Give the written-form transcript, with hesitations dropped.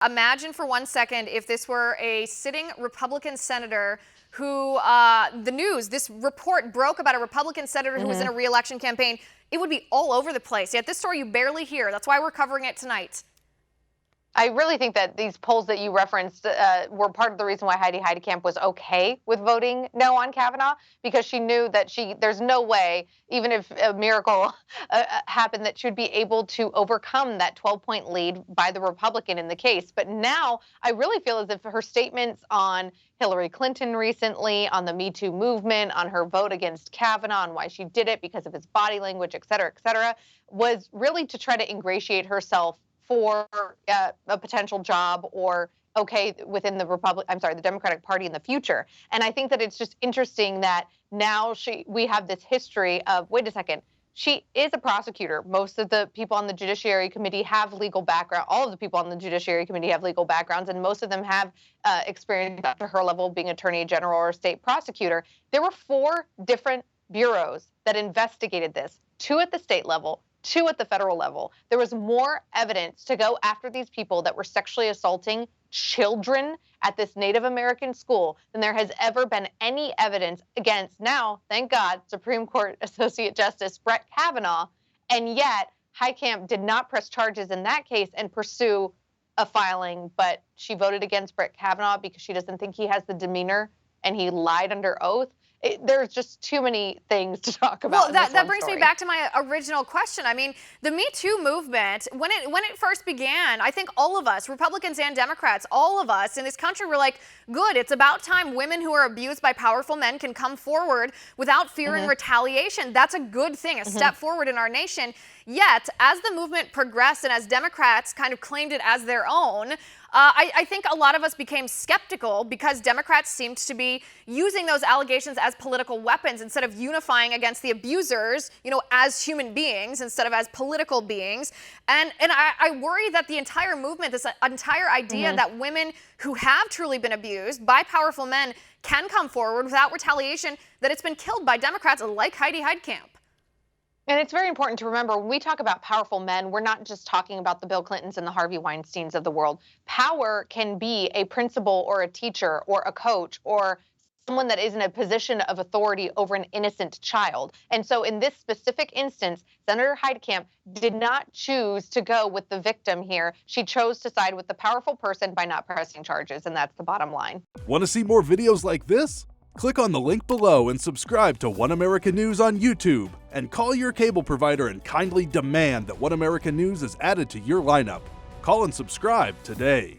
Imagine for 1 second if this were a sitting Republican senator who this report broke about a Republican senator who was in a re-election campaign. It would be all over the place. Yet this story you barely hear. That's why we're covering it tonight. I really think that these polls that you referenced were part of the reason why Heidi Heitkamp was okay with voting no on Kavanaugh, because she knew that there's no way, even if a miracle happened, that she would be able to overcome that 12-point lead by the Republican in the case. But now I really feel as if her statements on Hillary Clinton recently, on the Me Too movement, on her vote against Kavanaugh, and why she did it because of his body language, et cetera, was really to try to ingratiate herself for a potential job or within the Democratic Party in the future. And I think that it's just interesting that now we have this history of, wait a second, she is a prosecutor. Most of the people on the Judiciary Committee have legal background. All of the people on the Judiciary Committee have legal backgrounds, and most of them have experience up to her level being attorney general or state prosecutor. There were 4 different bureaus that investigated this, 2 at the state level, 2 at the federal level. There was more evidence to go after these people that were sexually assaulting children at this Native American school than there has ever been any evidence against, now, thank God, Supreme Court Associate Justice Brett Kavanaugh. And yet, Heitkamp did not press charges in that case and pursue a filing, but she voted against Brett Kavanaugh because she doesn't think he has the demeanor and he lied under oath. There's just too many things to talk about. Well, that brings me back to my original question. I mean, the Me Too movement, when it first began, I think all of us, Republicans and Democrats, all of us in this country were like, good, it's about time women who are abused by powerful men can come forward without fearing retaliation. That's a good thing, a step forward in our nation. Yet, as the movement progressed and as Democrats kind of claimed it as their own, I think a lot of us became skeptical because Democrats seemed to be using those allegations as political weapons instead of unifying against the abusers, as human beings instead of as political beings. And I worry that the entire movement, this entire idea that women who have truly been abused by powerful men can come forward without retaliation, that it's been killed by Democrats like Heidi Heitkamp. And it's very important to remember, when we talk about powerful men, we're not just talking about the Bill Clintons and the Harvey Weinsteins of the world. Power can be a principal or a teacher or a coach or someone that is in a position of authority over an innocent child. And so in this specific instance, Senator Heitkamp did not choose to go with the victim here. She chose to side with the powerful person by not pressing charges, and that's the bottom line. Want to see more videos like this? Click on the link below and subscribe to One American News on YouTube. And call your cable provider and kindly demand that One American News is added to your lineup. Call and subscribe today.